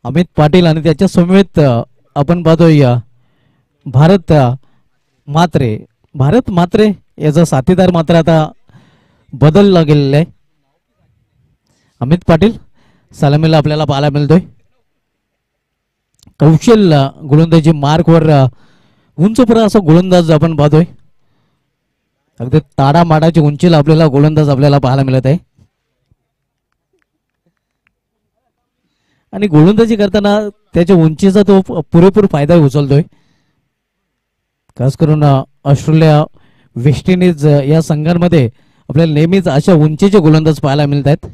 अमित पाटील आणि त्याच्या समवेत आपण पाहतोय भारत मात्रे भारत मात्रे याचा साथीदार मात्र आता बदलला गेलेला आहे. अमित पाटील सलामीला आपल्याला पाहायला मिळतोय. कौशल गोलंदाजी मार्कवर उंच पर असा गोलंदाज आपण पाहतोय. अगदी ताडा माडाची उंचीला आपल्याला गोलंदाज आपल्याला पाहायला मिळत आहे. आणि गोलंदाजी करताना त्याच्या उंचीचा तो पुरेपूर फायदा उचलतोय. खास करून ऑस्ट्रेलिया वेस्ट इंडिज या संघांमध्ये आपल्याला नेहमीच अशा उंचीचे गोलंदाज पाहायला मिळत आहेत.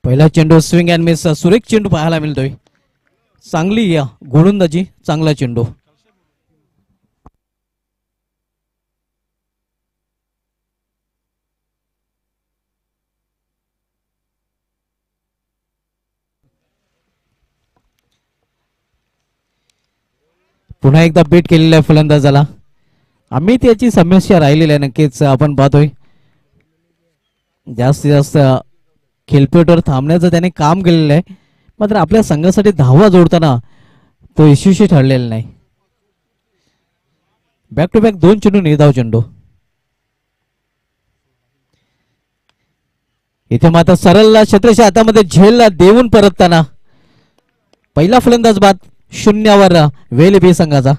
पहिला चेंडू स्विंग अँड मिस सुरेख चेंडू पाहायला मिळतोय. चांगली गोलंदाजी चांगला चेंडू. पुन्हा एकदा बीट केलेला आहे फलंदाजाला. अमित याची समस्या राहिलेली आहे. नक्कीच आपण पाहतोय जास्तीत जास्त खेळपट्टीवर थांबण्याचं त्याने काम केलेलं आहे. मात्र आपल्या संघासाठी धावा जोडताना तो यशस्वी ठरलेला नाही. बॅक टू बॅक 2 चेंडू निर्धाव चेंडू. इथे मात्र सरळला छत्रच्या हातामध्ये झेलला देऊन परतताना पहिला फलंदाज बाद शून्यावर वेल बी संघाचा.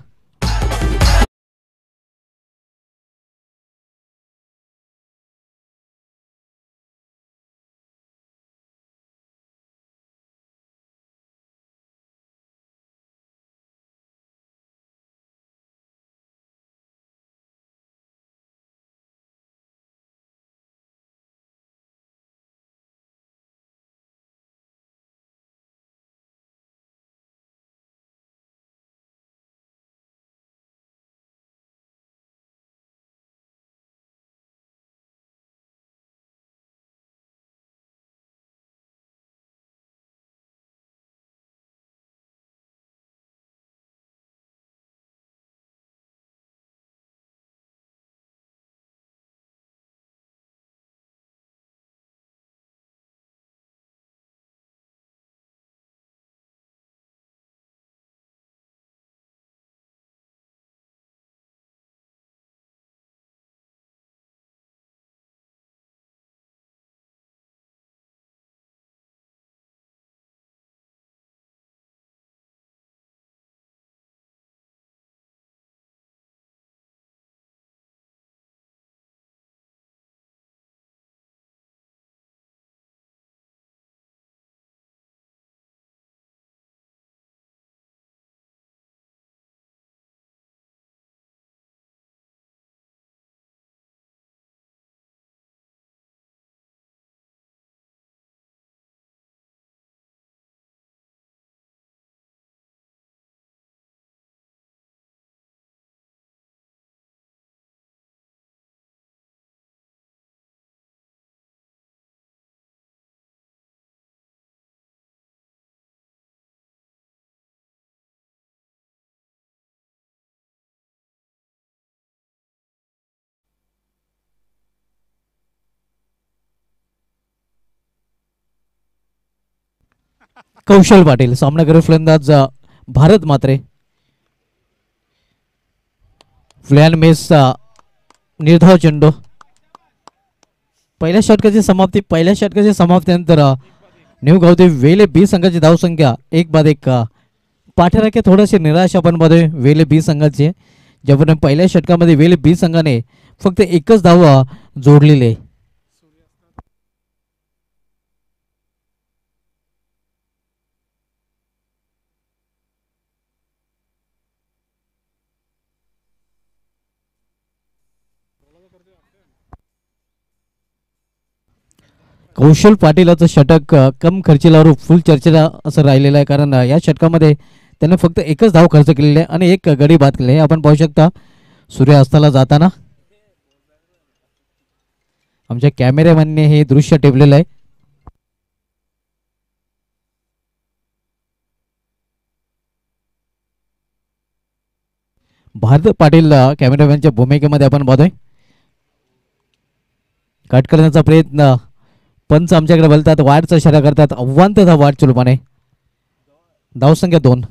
कौशल पाटील सामनावीर फलंदाज भारत मात्रे. फ्लॅन मेस निर्धाव चेंडू. पहिल्या षटकाची समाप्तीनंतर न्यू गावते वेले बी संघाची धावसंख्या 1-1. पाठराख्या थोडेसे निराश आपण पाहतोय वेले बी संघाचे. ज्यापर्यंत पहिल्या षटकामध्ये वेले बी संघाने फक्त एकच धाव जोडलेली आहे. कौशल पाटीलाचं षटक कम खर्चिलावर फुल चर्चेला असं राहिलेलं आहे. कारण या षटकामध्ये त्याने फक्त एकच धाव खर्च केलेली आहे आणि एक गडी बाद केली आहे. आपण पाहू शकता सूर्यास्ताला जाताना आमच्या कॅमेरामॅनने हे दृश्य टिपलेलं आहे. भारत पाटील कॅमेरामॅनच्या भूमिकेमध्ये आपण पाहतोय. कट करण्याचा प्रयत्न पंच आमच्याकडे बोलतात, वाढचा इशारा करतात. अव्वांतर वाढ चुलपाने. धावसंख्या 2.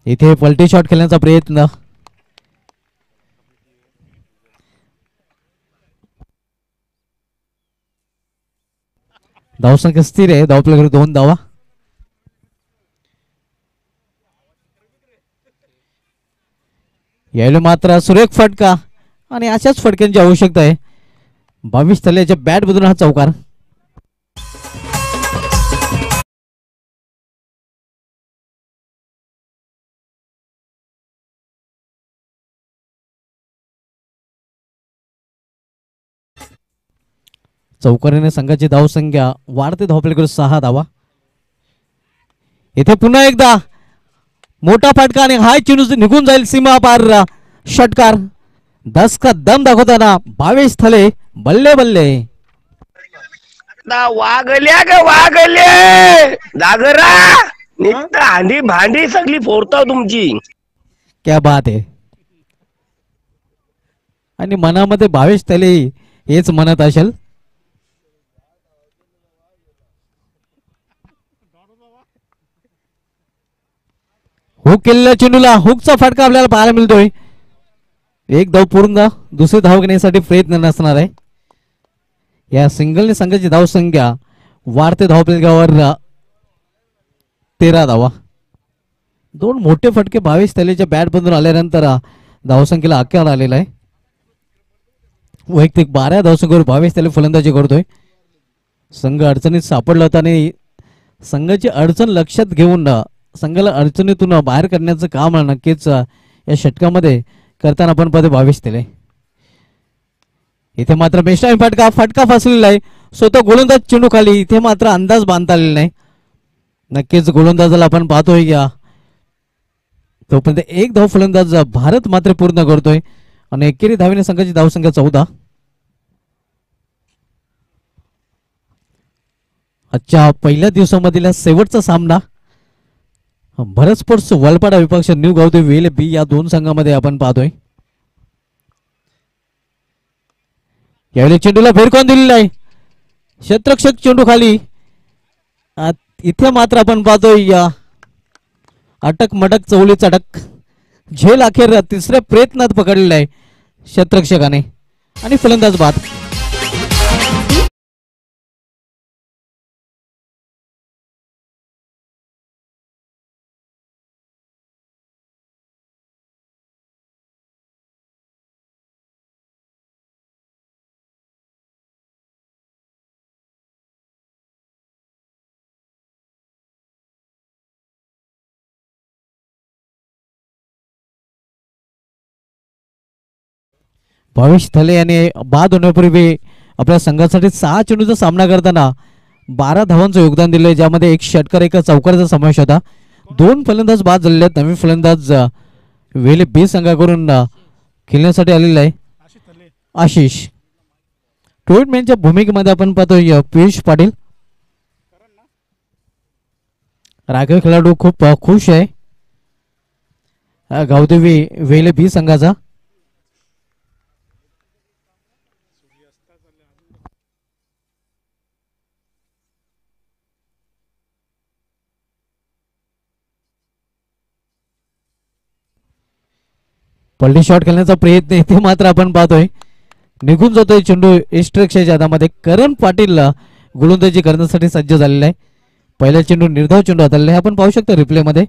इथे पलटी शॉट खेळण्याचा प्रयत्न. धावसंख्या स्थिर आहे. धावपल्याकडे 2 धावा. यावेळी मात्र सुरेख फटका आणि अशाच फटक्यांची आवश्यकता आहे. 22 तल्याच्या बॅट मधून हा चौकार. चौकारीने संघाची धावसंख्या वाढते. धावपल्याकडे 6 धावा. इथे पुन्हा एकदा मोठा फटका आणि हाय चेंडू निघून जाईल सीमा पार. षटकार. 10 का दम दाखवताना 22 थले. बल्ले बल्ले. वागल्या ग वागले जागरा निघत हांडी भांडी सगळी फोडताव तुमची. क्या बात आहे. आणि मनामध्ये 22 तले हेच म्हणत असेल. हुक केलेल्या चेंडूला हुकचा फटका आपल्याला पाहायला मिळतोय. एक धाव पूर्ण. दुसरी धाव घेण्यासाठी प्रयत्न नसणार आहे. या सिंगलने संघाची धावसंख्या वाढते. धावपलकावर 13 धावा. 2 मोठे फटके 22 तलेच्या बॅट बंधून आल्यानंतर धावसंख्येला आकार आलेला आहे. वैयक्तिक 12 धावसंख्येवर 22 तले फलंदाजी करतोय. संघ अडचणीत सापडला होता आणि संघाची अडचण लक्षात घेऊन संघाला अडचणीतून बाहेर काढण्याचं काम नक्कीच या षटकामध्ये करताना आपण पाहतो. 22 तले. इथे मात्र बेस्टाईम फटका फसलेला आहे. स्वतः गोलंदाज चेंडू खाली. इथे मात्र अंदाज बांधता आलेला नाही. नक्कीच गोलंदाजाला आपण पाहतोय या तोपर्यंत एक धाव फलंदाज भारत मात्र पूर्ण करतोय आणि एकेरी धावेने संघाची धावसंख्या 14. आजच्या पहिल्या दिवसामधील शेवटचा सामना भरत स्पोर्ट्स वलपाडा विपक्ष न्यू गावदे वेल बी या 2 संघामध्ये आपण पाहतोय. यावेळी चेंडूला भेरकॉन दिलेला आहे. क्षेत्ररक्षक चेंडू खाली. इथे मात्र आपण पाहतोय या अटक मटक चवली चटक. झेल अखेर तिसऱ्या प्रयत्नात पकडलेला आहे क्षेत्ररक्षकाने आणि फलंदाज बाद. भविष्य थले याने बाद होण्यापूर्वी आपल्या संघासाठी 6 चेंडूचा सामना करताना 12 धावांचं योगदान दिले, ज्यामध्ये एक षटकार एक चौकाराचा समावेश होता. 2 फलंदाज बाद झालेले आहेत. नवीन फलंदाज वेले बी संघाकडून खेळण्यासाठी आलेला आहे आशिष. टोर्नामेंटच्या भूमिकेमध्ये आपण पाहतोय पियुष पाटील. राखीव खेळाडू खूप खुश आहे गावदेवी वेले बी संघाचा. पल्टी शॉट खेळण्याचा प्रयत्न इथे मात्र आपण पाहतोय निघून जातोय चेंडू इष्टरक्षाच्या हातामध्ये. करण पाटील गोलंदाजी करण्यासाठी सज्ज झालेला आहे. पहिला चेंडू निर्धाव चेंडू हाताळलेला आहे. आपण पाहू शकता रिप्ले मध्ये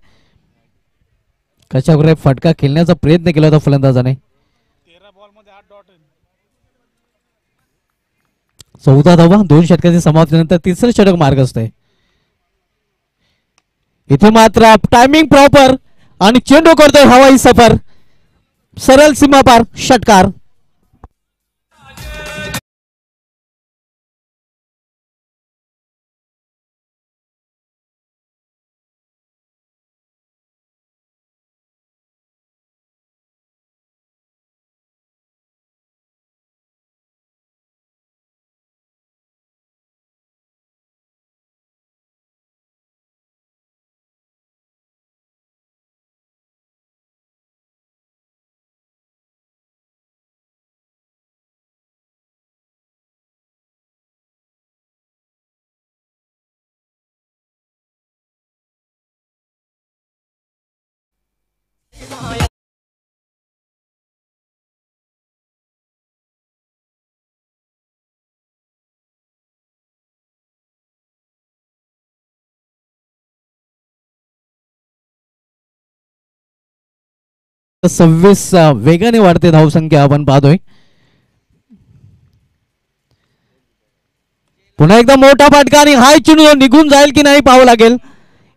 कशा प्रकारे फटका खेळण्याचा प्रयत्न केला होता फलंदाजाने. 14 धावा 2 षटकांची समाप्तीनंतर तिसरं षटक मार्ग असतंय. इथे मात्र टायमिंग प्रॉपर आणि चेंडू करतोय हवाई सफर. सरळ सीमा पार षटकार. 26 वेगाने वाढते धावसंख्या आपण पाहतोय. पुन्हा एकदा मोठा फटका आणि हाय चेंडू निघून जाईल की नाही पाहावं लागेल.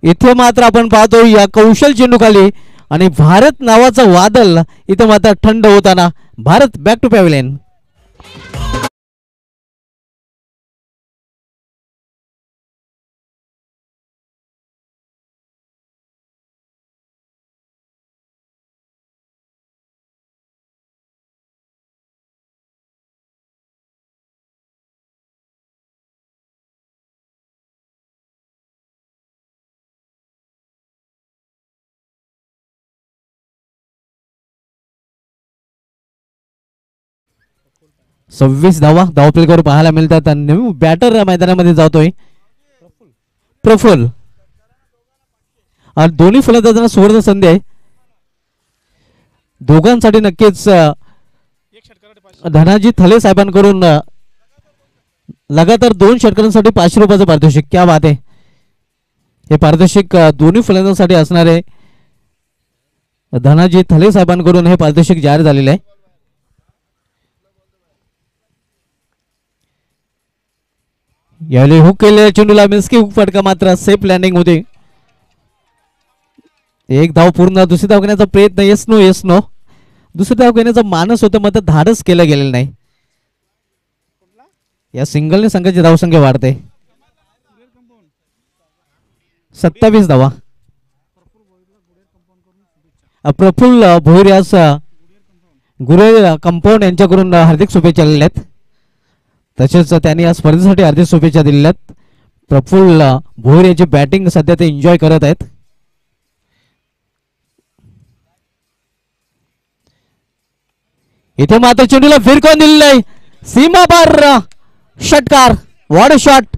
इथे मात्र आपण पाहतो या कौशल चेंडू खाली आणि भारत नावाचा वादळ इथे मात्र थंड होताना. Bharat back to pavilion. सव्वीस धावा धावपलकावर पाहायला मिळतात. आणि बॅटर मैदानामध्ये जातोय प्रफुल. आणि दोन्ही फलंदाजांना सुवर्ण संधी आहे. दोघांसाठी नक्कीच धनाजी थले साहेबांकडून लगातार 2 षटकांसाठी 500 रुपयाचं पारितोषिक. क्या बात आहे. हे पारितोषिक दोन्ही फलंदाजांसाठी असणार आहे. धनाजी थले साहेबांकडून हे पारितोषिक जाहीर झालेले आहे. यावेळी हुक केलेल्या चेंडूला मिस्की हुक फटका मात्र सेफ लँडिंग होते. एक धाव पूर्ण. दुसरी धाव घेण्याचा प्रयत्न. Yes no. दुसरी धाव घेण्याचा मानस होतं मात्र धाडस केलं गेलेलं नाही. या सिंगलने संघाची धावसंख्या वाढते. 27 धावा. प्रफुल्ल भोईर यास गुरे कंपाऊंड यांच्याकडून हार्दिक शुभेच्छा दिलेल्या आहेत. तसेच त्यांनी या स्पर्धेसाठी हार्दिक शुभेच्छा दिलेल्या आहेत. प्रफुल्ल भोईर याची बॅटिंग सध्या ते एन्जॉय करत आहेत. इथे मात्र चेंडूला फिरकून दिलेलं आहे. सीमा पार षटकार. What shot.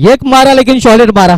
एक मारा लेकिन शॉर्टेड मारा.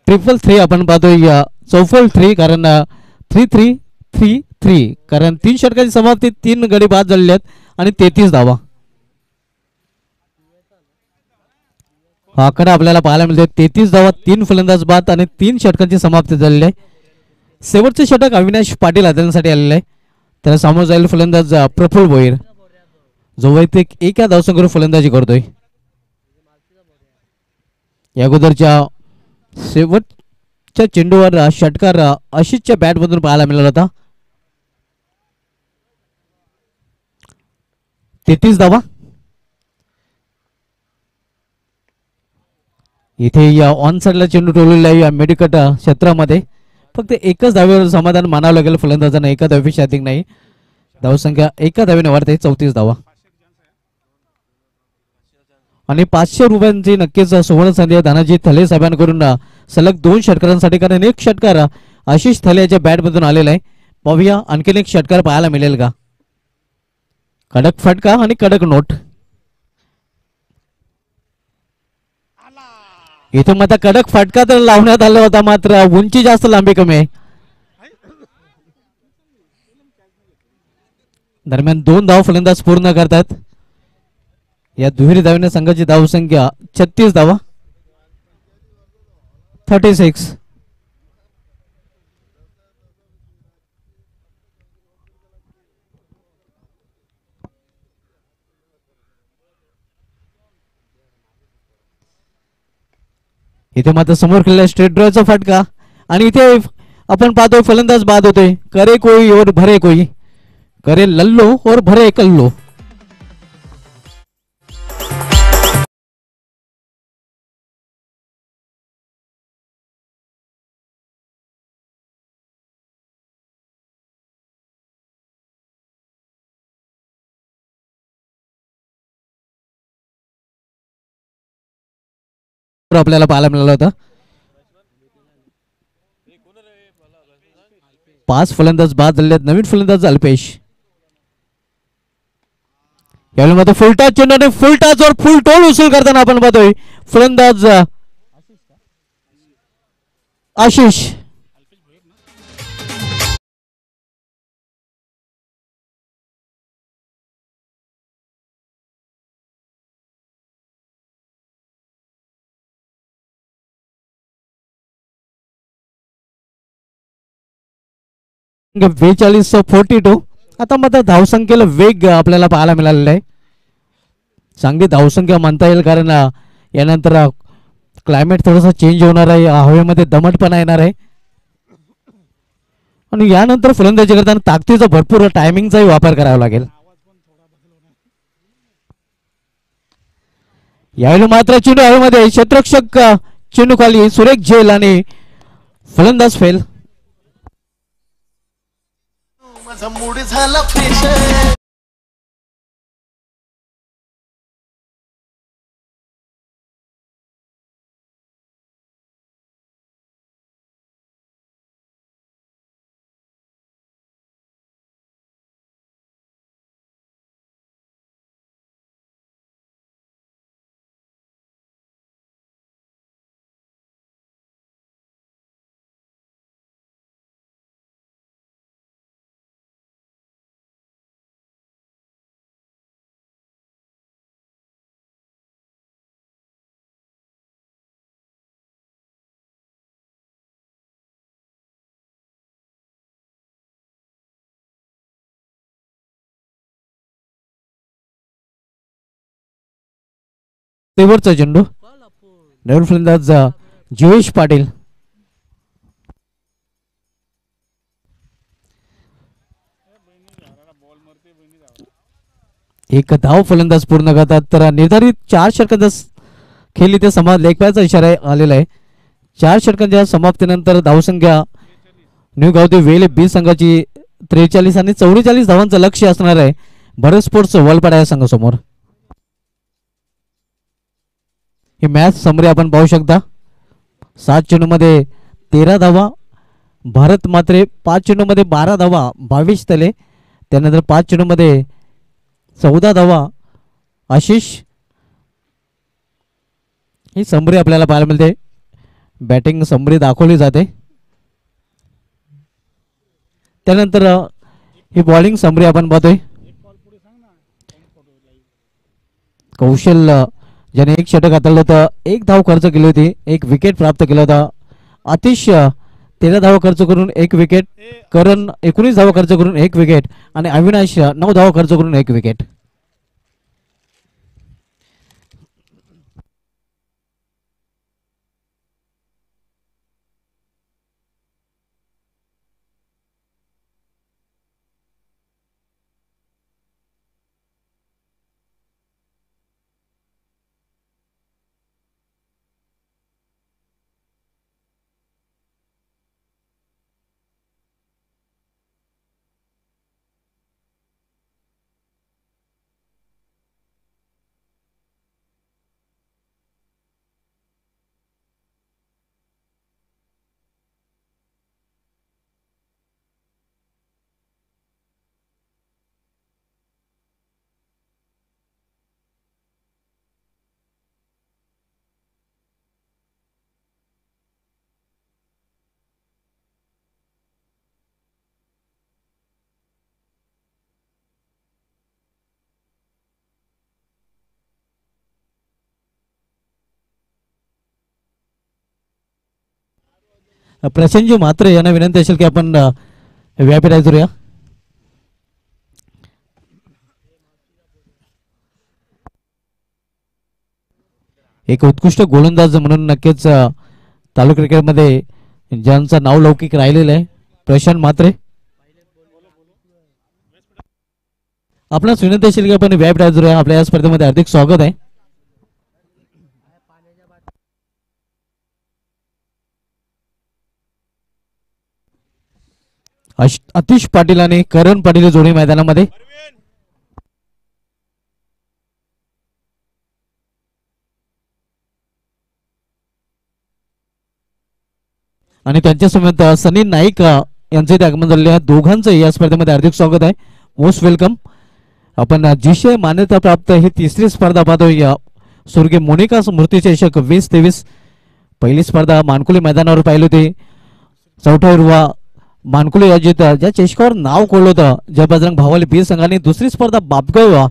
ट्रिपल 3 आपण पाहतोय. चौफल 3 कारण 3-3-3-3 कारण 3 षटकाची समाप्ती. 3 गडी बाद झालेले आहेत आणि 33 धावा. हा आकडा आपल्याला पाहायला मिळतो. 33 धावा 3 फलंदाज बाद आणि 3 षटकांची समाप्ती झालेली आहे. शेवटचे षटक अविनाश पाटील हाताळण्यासाठी आलेले आहे. त्याला सामोरं जाईल फलंदाज प्रफुल्ल भोईर जो वैयक्तिक एका धावसंख्येवर फलंदाजी करतोय. या अगोदरच्या शेवटच्या चेंडूवर षटकार आशिषच्या बॅट मधून पाहायला मिळाला होता. 33 धावा. इथे या ऑन साइडला चेंडू टोललेला आहे. या मेडिकट क्षेत्रामध्ये फक्त एकच धावेवर समाधान मानावं लागेल फलंदाजांना. एका धावेपेक्षा अधिक नाही. धावसंख्या एका धावेने वाढते. 34 धावा आणि 500 रुपयांची नक्कीच सुवर्ण संधी धनाजी थले साहेबांकडून सलग 2 षटकारांसाठी. कारण एक षटकार आशिष थले याच्या बॅट मधून आलेला आहे. पाहूया आणखीन एक षटकार पाहायला मिळेल का. कडक फटका आणि कडक नोट. इथे मात्र कडक फटका तर लावण्यात आला होता मात्र उंची जास्त लांबी कमी आहे. दरम्यान 2 धाव फलंदाज पूर्ण करतात. या दुहेरी धावेने संघाची धावसंख्या 36 धावा. 36. इथे मात्र समोर खेळला स्ट्रेट ड्रॉचा फटका आणि इथे आपण पाहतोय फलंदाज बाद होते. करे कोई और भरे कोई. करे लल्लो और भरे कल्लो. आपल्याला पाहायला मिळालं होतं. 5 फलंदाज बाद झाले आहेत. नवीन फलंदाज अल्पेश. यावेळी मात्र फुलटाच चेंडू आणि फुलटाचवर फुल टोल उचल करताना आपण पाहतोय फलंदाज आशिष. वे 42 आता मात्र धावसंख्येला वेग आपल्याला पाहायला मिळालेला आहे. चांगली धावसंख्या म्हणता येईल कारण यानंतर क्लायमेट थोडासा चेंज होणार आहे. हवेमध्ये दमटपणा येणार आहे आणि यानंतर फलंदाजी करताना ताकदीचा भरपूर टायमिंगचाही वापर करावा लागेल. यावेळी मात्र चेंडू हवेमध्ये क्षेत्ररक्षक चेंडू खाली सुरेख झेल आणि फलंदाज फेल. माझा मूड झाला फ्रेश. तेवरचा चेंडू नवीन फलंदाज जयेश पाटील. एक धाव फलंदाज पूर्ण करतात तर निर्धारित 4 षटकांचा खेळी ते समाज लेखपाचा इशारा आलेला आहे. 4 षटकांच्या समाप्तीनंतर धावसंख्या न्यू गावदे वेले बी संघाची 43 आणि 44 धावांचं लक्ष्य असणार आहे भरत स्पोर्ट्स वलपाडा या संघासमोर. ही मॅच समरी आपण पाहू शकता. 7 चेंडूमध्ये 13 धावा भारत मात्रे, 5 चेंडूमध्ये 12 धावा 22 तले, त्यानंतर 5 चेंडूमध्ये 14 धावा आशिष. ही समरी आपल्याला पाहायला मिळते. बॅटिंग समरी दाखवली जाते. त्यानंतर ही बॉलिंग समरी आपण पाहतोय. कौशल ज्याने 1 षटक हाताळलं होतं, 1 धाव खर्च केली होती, 1 विकेट प्राप्त केला होता. आतिश 13 धावा खर्च करून 1 विकेट, करण 19 धावा खर्च करून 1 विकेट आणि अविनाश 9 धावा खर्च करून 1 विकेट. प्रसेनजी मात्रे यांना विनंती असेल की आपण व्यापीराय करूया. एक उत्कृष्ट गोलंदाज म्हणून नक्कीच तालुका क्रिकेटमध्ये ज्यांचं नाव लौकिक राहिलेलं आहे प्रशांत मात्रे. आपणास विनंती असेल की आपण व्यापीराय करूया. आपल्या या स्पर्धेमध्ये हार्दिक स्वागत आहे. आतिश पाटील आणि करण पाटील जोडी मैदानामध्ये. आणि त्यांच्यासोबत सनी नाईक यांचे ते आगमन झालेले आहे. दोघांचं या स्पर्धेमध्ये हार्दिक स्वागत आहे. Most welcome. आपण जीशे मान्यता प्राप्त ही तिसरी स्पर्धा पाहतोय. स्वर्गीय मोनिका स्मृती चषक 2023. पहिली स्पर्धा मानकुली मैदानावर पाहिली होती. चौथ्या मानकुली अजित ज्या चषकावर नाव कोळलं होतं जय बजरंग भावली बी संघाने. दुसरी स्पर्धा बापगाव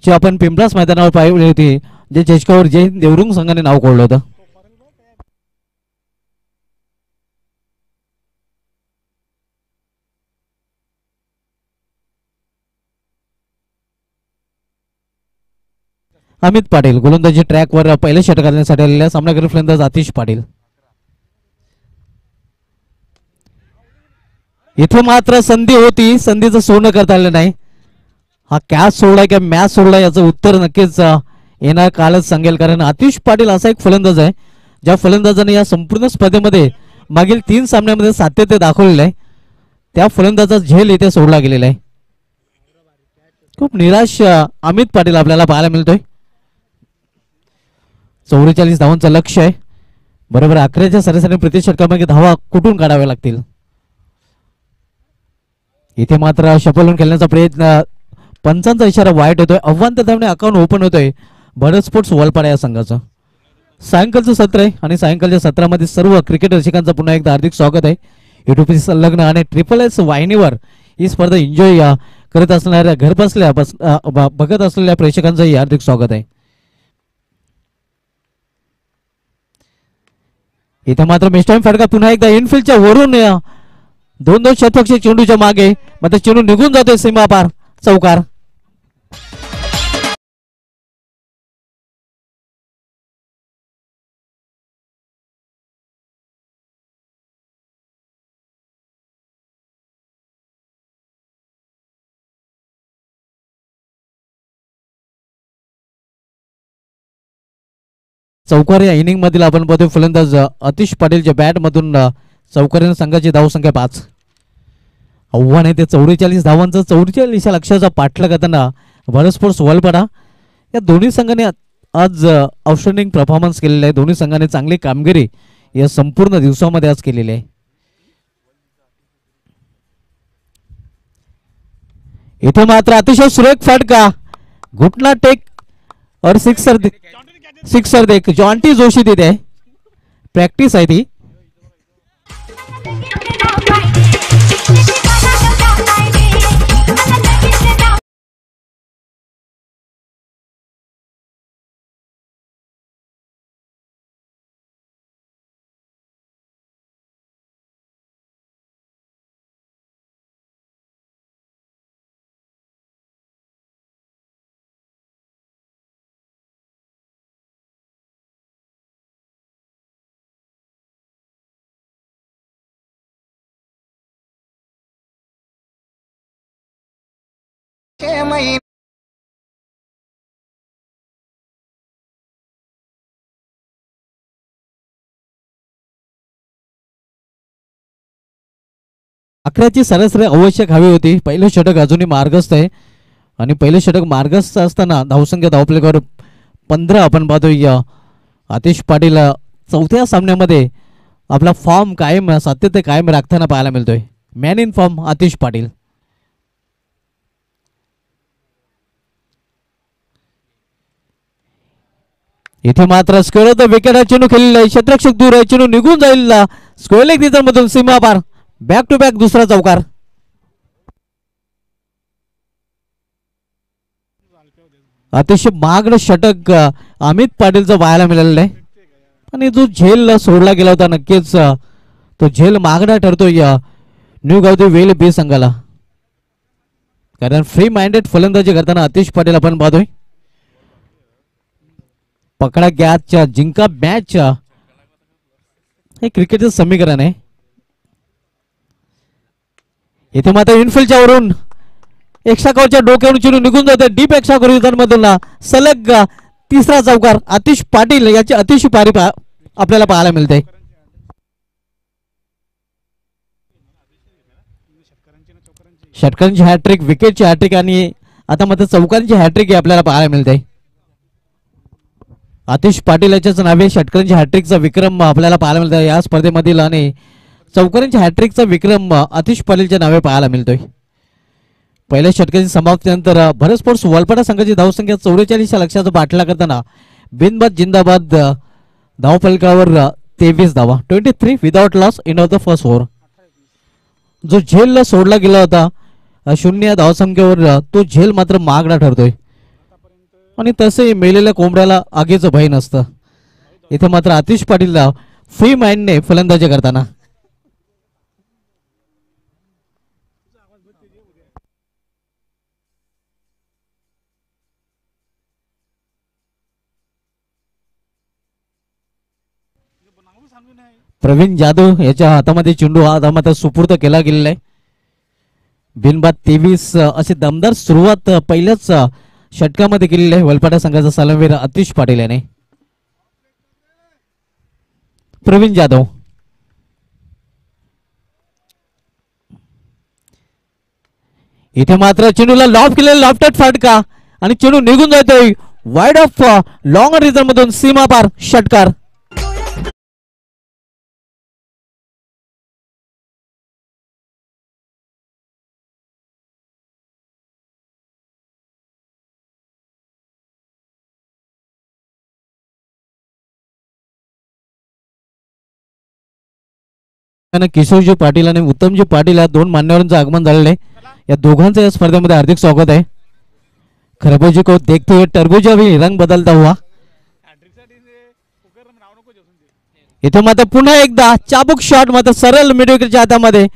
जी आपण पिंपळास मैदानावर पाहिली होती, जे चषकावर जय देवरुंग संघाने नाव कोळलं होतं. अमित पाटील गोलंदाजी ट्रॅकवर पहिले षटक घालण्यासाठी आलेल्या सामनावीर फलंदाज आतिश पाटील. इथे मात्र संधी होती, संधीचं सोनं करता आलं नाही. हा कॅच सोडलाय किंवा मॅच सोडलाय याचं उत्तर नक्कीच येणार कालच सांगेल. कारण आतिश पाटील असा एक फलंदाज आहे ज्या फलंदाजाने या संपूर्ण स्पर्धेमध्ये मागील 3 सामन्यामध्ये सातत्य दाखवलेलं आहे. त्या फलंदाजा झेल इथे सोडला गेलेला आहे. खूप निराश अमित पाटील आपल्याला पाहायला मिळतोय. 44 धावांचं लक्ष्य आहे. बरोबर 11च्या सरासरी प्रति षटकामागे धावा कुठून काढाव्या लागतील. इथे मात्र शपलून खेळण्याचा प्रयत्न, पंचांचा इशारा वाईट होतोय. आव्हान त्या धावणे अकाउंट ओपन होतोय भरत स्पोर्ट्स वलपाडा या संघाचं. सायंकाळचं सत्र आहे आणि सायंकाळच्या सत्रामध्ये सर्व क्रिकेट रसिकांचं पुन्हा एकदा हार्दिक स्वागत आहे. युट्यूबशी संलग्न आणि ट्रिपल एस वाहिनीवर ही स्पर्धा एन्जॉय करत असणाऱ्या घर बसल्या बघत असलेल्या प्रेक्षकांचंही हार्दिक स्वागत आहे. इथे मात्र मिस्टाईम फटका पुन्हा एकदा इनफिल्डच्या वरून 2-2 षटपक्षी चेंडूच्या मागे, मात्र चेंडू निघून जातोय सीमा पार चौकार. चौकार या इनिंग मधील आपण पाहतोय फलंदाज आतिश पाटीलच्या बॅट मधून चौकारीने संघाची धावसंख्या 5. आव्हान आहे ते 44 धावांचं. 44 लक्षाचा पाठला करताना भारत स्पोर्ट्स वलपाडा या दोन्ही संघाने आज आउटस्टँडिंग परफॉर्मन्स केलेला आहे. दोन्ही संघाने चांगली कामगिरी या संपूर्ण दिवसामध्ये आज केलेली आहे. इथे मात्र अतिशय सुरेख फटका, घुटना टेक और सिक्सर देख जॉन्टी जोशी तिथे प्रॅक्टिस आहे ती. अकराची सरासरी आवश्यक हवी होती. पहिलं षटक अजूनही मार्गस्थ आहे आणि पहिलं षटक मार्गस्थ असताना धावसंख्या धावपलेकर 15 आपण पाहतोय. आतिश पाटील चौथ्या सामन्यामध्ये आपला फॉर्म कायम सातत्य कायम राखताना पाहायला मिळतोय. Man in form Atish Patil. इथे मात्र स्क्वेअर विकेट चेंडू खेळलेला आहे. क्षेत्ररक्षक दूर आहे, चेंडू निघून जाईल स्क्वेअर लेग तिथं मधून सीमा पार. बॅक टू बॅक दुसरा चौकार. अतिशय मागड षटक अमित पाटीलचं पाहायला मिळालेलं आहे आणि जो झेल सोडला गेला होता नक्कीच तो झेल मागडा ठरतोय न्यू गावदेव वेल बी संघाला. कारण फ्री माइंडेड फलंदाजी करताना आतिश पाटील आपण पाहतोय. पकडा गॅचच्या जिंका मॅच हे क्रिकेटचं समीकरण आहे. इथे मात्र इनफिल्डच्या वरून एक्स्ट्रा कव्हरच्या डोक्यावरून चेंडू निघून जाते डीप एक्स्ट्रा कव्हर मधून सलग तिसरा चौकार. आतिश पाटील याची अतिशय पारी आपल्याला पाहायला मिळते. षटकांची हॅट्रिक, विकेटची हॅट्रिक आणि आता मात्र चौकांची हॅट्रिक आपल्याला पाहायला मिळते. आतिश पाटील याच्याच नावे षटकांच्या हॅट्रिकचा विक्रम आपल्याला पाहायला मिळतो या स्पर्धेमधील आणि चौकारांच्या हॅट्रिकचा विक्रम आतिश पाटीलच्या नावे पाहायला मिळतोय. पहिल्या षटकाची समाप्तीनंतर भरत स्पोर्ट्स वलपाडा संघाची धावसंख्या 44 लक्षाचा पाठला करताना बिनबाद जिंदाबाद धावफलकावर 23 धावा 23 without loss in of the first over. जो झेलला सोडला गेला होता 0 धावसंख्येवर तो झेल मात्र महागडा ठरतोय आणि तसे मेलेल्या कोंबड्याला आगीचं भय नसतं. इथे मात्र आतिश पाटीलला फ्री माइंडने फलंदाजी करताना प्रवीण जाधव याच्या हातामध्ये चेंडू हा मात्र सुपूर्द केला गेलेला आहे. बिनबाद 23 अशी दमदार सुरुवात पहिल्याच षटकामध्ये केलेली आहे वलपाडा संघाचा सलामीवीर आतिश पाटील याने. प्रवीण जाधव इथे मात्र चेंडूला लॉफ केलेला लॉफ्टेड फटका आणि चेंडू निघून जातोय वाईड ऑफ लॉंग रिझन मधून सीमा पार षटकार. किशोरजी पाटील आणि उत्तमजी पाटील या दोन मान्यवरांचं आगमन झालेलं आहे. या दोघांचं या स्पर्धेमध्ये हार्दिक स्वागत आहे. खरबूजे को देखते हुए टरबूजा भी रंग बदलता हुआ. इथे मात्र पुन्हा एकदा चाबूक शॉट मात्र सरळ मिडविकेटच्या हातामध्ये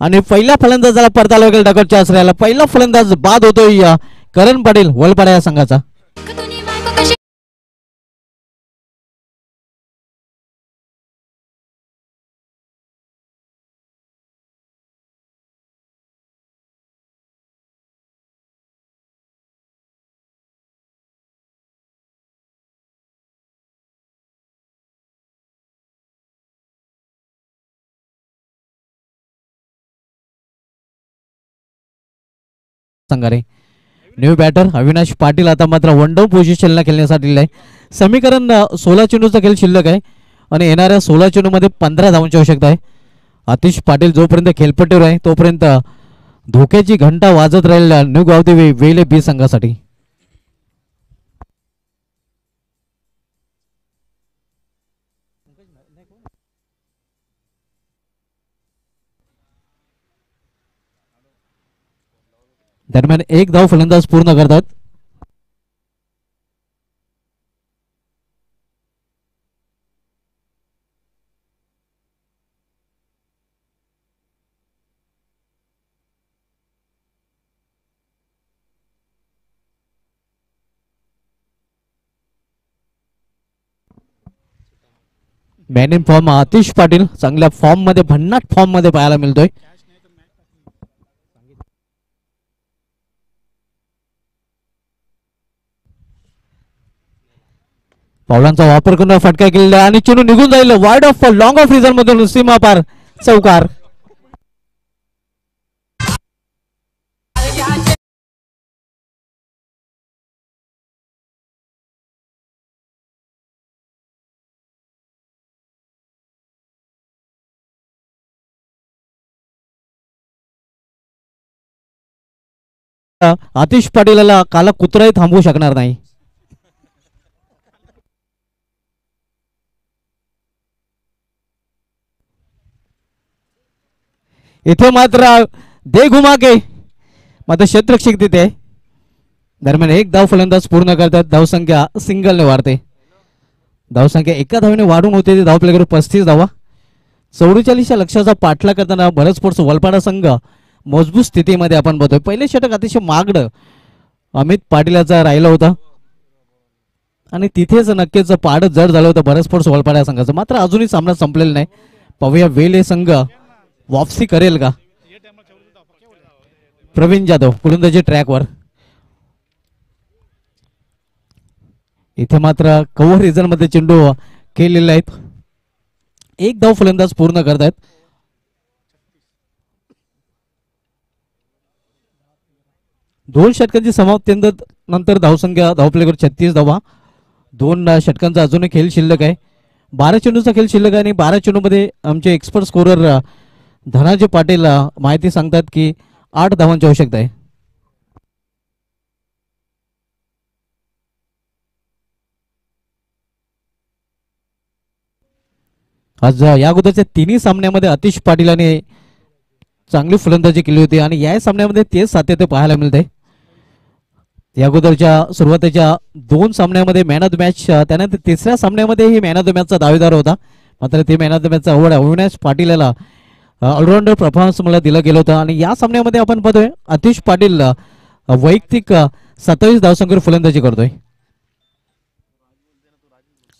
आणि पहिल्या फलंदाजाला परताला वगैरे डगटच्या आश्रयाला पहिला फलंदाज बाद होतोय करण पाटील वलपाडा या संघाचा. संघाने न्यू बॅटर अविनाश पाटील आता मात्र वन डाऊन पोझिशनला खेळण्यासाठी आहे. समीकरण 16 चेंडूचा खेळ शिल्लक आहे आणि येणाऱ्या 16 चेंडू मध्ये 15 धावांची आवश्यकता आहे. आतिश पाटील जोपर्यंत खेळपट्टीवर आहे तोपर्यंत धोक्याची घंटा वाजत राहील न्यू गावदेवी वेले बी संघासाठी. दरम्यान एक धाव फलंदाज पूर्ण करतात. Man in form Atish Patil चांगल्या फॉर्म मध्ये भन्नाट फॉर्म मध्ये पाहायला मिळतोय. पावलांचा वापर करून फटका केलेला आणि चेंडू निघून जाईल wide of long of reason मधून सीमा पार चौकार. आतिश पाटीलला काला कुत्राही थांबवू शकणार नाही. इथे मात्र दे घुमा के मात्र क्षेत्ररक्षक तिथे. दरम्यान एक धाव फलंदाज पूर्ण करतात. धावसंख्या सिंगलने वाढते. धावसंख्या एका धावेने वाढून होते ते धाव प्लेगर 35 धावा. 44 लक्षाचा पाठला करताना भरत स्पोर्ट्स वलपाडा संघ मजबूत स्थितीमध्ये आपण बघतोय. पहिले षटक अतिशय मागड अमित पाटील याचा राहिला होता आणि तिथेच नक्कीच पाड जड झालं होतं भरत स्पोर्ट्स वलपाडा संघाचं. मात्र अजूनही सामना संपलेला नाही. पाहूया वेले संघ वापसी करेल का. प्रवीण जाधव गोलंदाजी ट्रॅकवर. इथे मात्र कव्हर रिझन मध्ये चेंडू केलेले आहेत. एक धाव फलंदाज पूर्ण करतायत. दोन षटकांची समाप्ती नंतर धावसंख्या धावप्लेगर 36 धावा दोन षटकांचा अजूनही खेळ शिल्लक आहे. 12 चेंडूचा खेळ शिल्लक आहे आणि 12 चेंडूमध्ये आमचे एक्सपर्ट स्कोरर धनाजी पाटील माहिती सांगतात की 8 धावांची आवश्यकता आहे. आज या अगोदरच्या तिन्ही सामन्यामध्ये आतिश पाटीलाने चांगली फलंदाजी केली होती आणि या सामन्यामध्ये तेच सातत्य पाहायला मिळते. या अगोदरच्या सुरुवातीच्या 2 सामन्यामध्ये मॅन ऑफ द मॅच, त्यानंतर तिसऱ्या सामन्यामध्ये ही मॅन ऑफ द मॅचचा दावेदार होता. मात्र ते मॅन ऑफ द मॅचचा अवॉर्ड अविनाश पाटील याला ऑलराऊंडर परफॉर्मन्स मला दिलं गेलं होतं. आणि या सामन्यामध्ये आपण पाहतोय आतिश पाटील वैयक्तिक 27 धावसंख्येवर फलंदाजी करतोय.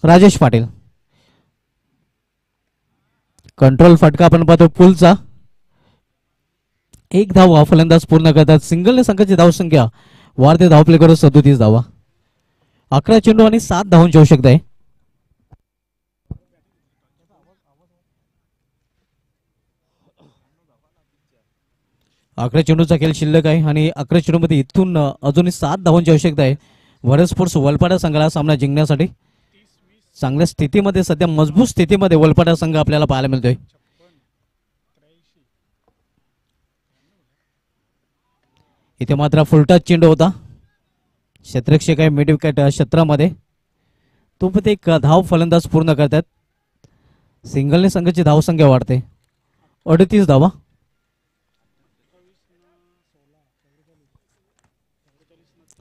राजेश पाटील कंट्रोल फटका आपण पाहतो पुलचा. 1 धाव फलंदाज पूर्ण करतात. सिंगलने संघाची धावसंख्या वाढते धावप्ले करत 37 धावा. 11 चेंडू आणि 7 धावांची आवश्यकता आहे. अकरा चेंडूचा खेळ शिल्लक आहे आणि 11 चेंडूमध्ये इथून अजूनही 7 धावांची आवश्यकता आहे. भारत स्पोर्ट्स वलपाडा संघाला सामना जिंकण्यासाठी चांगल्या स्थितीमध्ये, सध्या मजबूत स्थितीमध्ये वलपाडा संघ आपल्याला पाहायला मिळतोय. इथे मात्र फुलटच चेंडू होता. क्षेत्ररक्षक आहे मिड विकेट क्षेत्रामध्ये. तो पण एक धाव फलंदाज पूर्ण करतात. सिंगलने संघाची धावसंख्या वाढते 38 धावा.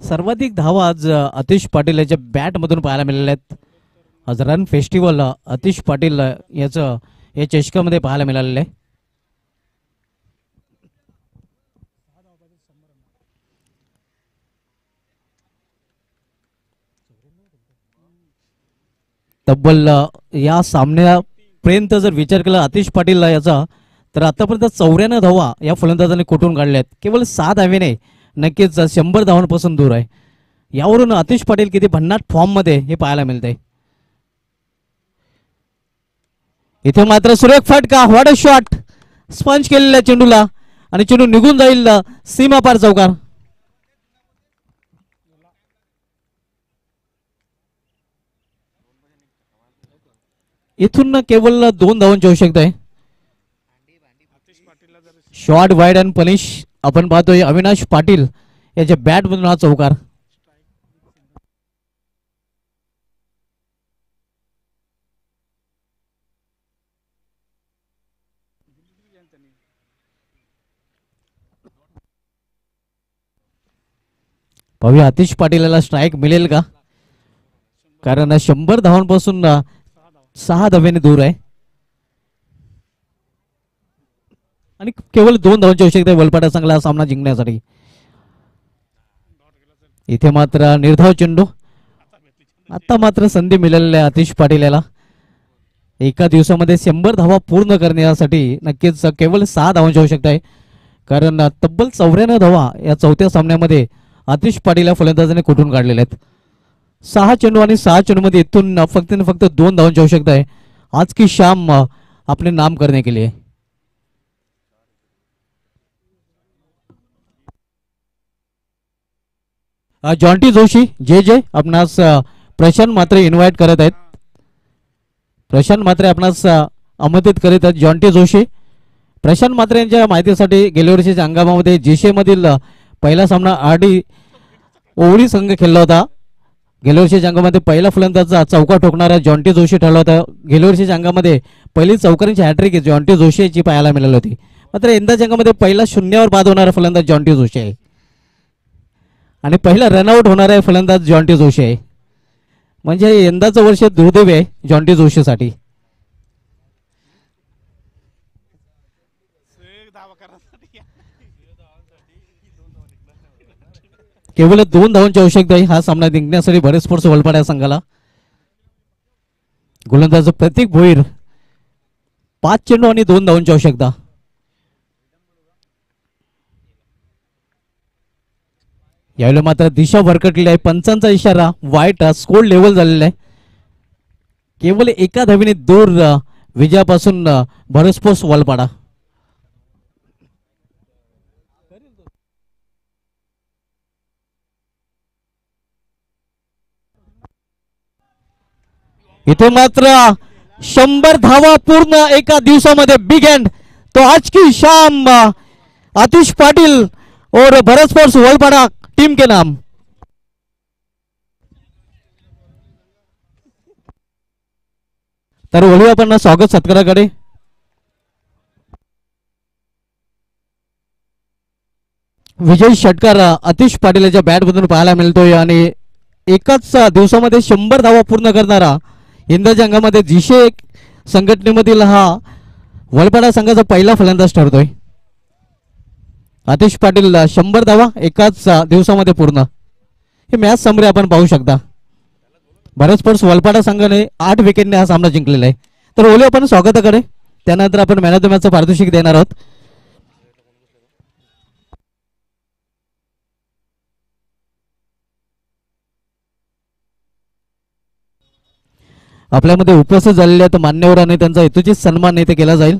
सर्वाधिक धावा आज आतिश पाटील याच्या बॅट मधून पाहायला मिळाल्या आहेत. आज रन फेस्टिवल आतिश पाटील याचं या चषकामध्ये पाहायला मिळालेलं आहे. तब्बल या सामन्यापर्यंत जर विचार केला आतिश पाटील याचा, तर आतापर्यंत 94 धावा या फलंदाजाने कुठून काढल्यात. केवळ 6 धावेने नक्कीच 100 धावांपासून दूर आहे. यावरून आतिश पाटील किती भन्नाट फॉर्म मध्ये हे पाहायला मिळते. इथे मात्र सुरेख फटका, व्हॉट अ शॉट, स्पंज केलेल्या चेंडूला आणि चेंडू निघून जाईल सीमापार चौकार. इथून केवळ 2 धावांची आवश्यकता आहे. शॉट वाईड अँड पनिश आपण पाहतोय अविनाश पाटील याच्या बॅट मधून हा चौकार. पाहूया आतिश पाटील याला स्ट्राईक मिळेल का, कारण 100 धावांपासून 6 धाव्याने दूर आहे आणि केवळ 2 धावांची आवश्यकता आहे वलपाडा संघाला सामना जिंकण्यासाठी. इथे मात्र निर्धाव चेंडू. आता मात्र संधी मिळालेली आहे आतिश पाटील याला. एका दिवसामध्ये 100 धावा पूर्ण करण्यासाठी नक्कीच केवळ 6 धावांची आवश्यकता आहे, कारण तब्बल 94 धावा या चौथ्या सामन्यामध्ये आतिश पाटील या फलंदाजाने कुठून काढलेले आहेत. 6 चेंडू आणि 6 चेंडू मध्ये इथून फक्त 2 धावांची आवश्यकता आहे. आज की शाम अपने नाम करने के लिए. जॉन्टी जोशी जे आपणास प्रशांत मात्रे इन्व्हाइट करत आहेत. प्रशांत मात्रे आपणास आमंत्रित करीत आहेत. जॉन्टी जोशी प्रशांत मात्रे यांच्या माहितीसाठी गेल्या वर्षीच्या हंगामामध्ये जेशे मधील पहिला सामना आरडी ओवळी संघ खेळला होता. गेल्या वर्षीच्या अंगामध्ये पहिला फलंदाज चौका ठोकणारा जॉन्टी जोशी ठरला होता. गेल्या वर्षीच्या अंगामध्ये पहिली चौकारांची हॅट्रिक जॉन्टी जोशी याची पाहायला मिळाली होती. मात्र यंदाच्या अंगामध्ये पहिला शून्यावर बाद होणारा फलंदाज जॉन्टी जोशी आहे आणि पहिला रनआउट होणारा फलंदाज जॉन्टी जोशी आहे. म्हणजे यंदाचं वर्ष दुर्दैव आहे जॉन्टी जोशीसाठी. केवळ 2 धावांची आवश्यकता आहे हा सामना जिंकण्यासाठी भारत स्पोर्ट्स वलपाडा संघाला. गोलंदाज प्रतीक भोईर 5 चेंडू आणि 2 धावांची आवश्यकता. यावेळी मात्र दिशा भरकटलेली आहे. पंचांचा इशारा, वाईट स्कोर लेवल झालेला आहे. केवळ एका धावेने दूर विजयापासून भारत स्पोर्ट्स वलपाडा. इथे मात्र 100 धावा पूर्ण एका दिवसामध्ये बिग एंड. तो आज की शाम आतिश पाटिल और भरत स्पोर्ट्स वलपाड़ा टीम के नाम. तर वळूया आपण स्वागत सत्काराकडे. विजय षटकार आतिश पाटील याच्या बॅट मधून पाहायला मिळतोय आणि एकाच दिवसामध्ये 100 धावा पूर्ण करणारा इंदाच्या अंगामध्ये जिशे संघटनेमधील हा वलपाडा संघाचा पहिला फलंदाज ठरतोय. आतिश पाटील 100 धावा एकाच दिवसामध्ये पूर्ण. हे मॅच समरी आपण पाहू शकता. भारत स्पोर्ट्स वलपाडा संघाने 8 विकेटने हा सामना जिंकलेला आहे. तर ओले आपण स्वागताकडे. त्यानंतर आपण मॅन ऑफ द मॅचचं पारितोषिक देणार आहोत. आपल्यामध्ये उपस्थित झालेल्या मान्यवरांनी त्यांचा हेतुचित सन्मान इथे केला जाईल.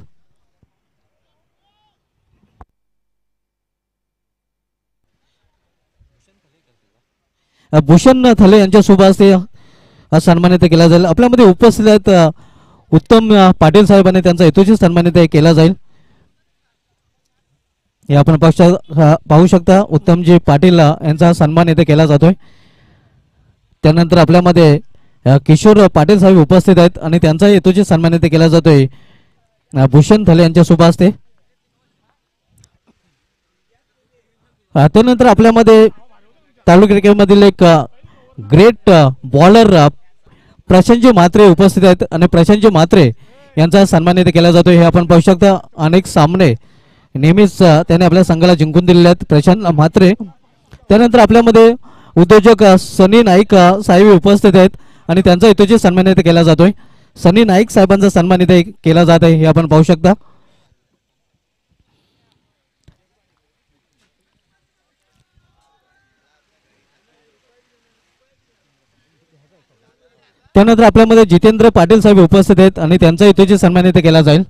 भूषण थले यांच्या शुभ हस्ते हा सन्मान इथे केला जाईल. आपल्यामध्ये उपस्थित आहेत उत्तम पाटील साहेबांनी त्यांचा हेतुचित सन्मान इथे केला जाईल. हे आपण पाहू शकता उत्तमजी पाटील यांचा सन्मान इथे केला जातोय. त्यानंतर आपल्यामध्ये किशोर पाटील साहेब उपस्थित आहेत आणि त्यांचा हेतुचित सन्मान इथे केला जातोय भूषण थले यांच्या शुभ हस्ते. त्यानंतर आपल्यामध्ये तालुका क्रिकेटमधील एक ग्रेट बॉलर प्रशांतजी म्हात्रे उपस्थित आहेत आणि प्रशांतजी म्हात्रे यांचा सन्मान इथे केला जातोय. हे आपण पाहू शकता. अनेक सामने नेहमीच त्याने आपल्या संघाला जिंकून दिलेले आहेत प्रशांत म्हात्रे. त्यानंतर आपल्यामध्ये उद्योजक सनी नाईक साहेब उपस्थित आहेत आणि त्यांचा हेतुचित सन्मान इथे केला जातोय. सनी नाईक साहेबांचा सन्मान इथे केला जात आहे. हे आपण पाहू शकता. त्यानंतर आपल्यामध्ये जितेंद्र पाटील साहेब उपस्थित आहेत आणि त्यांचा हेतुचित सन्मान इथे केला जाईल.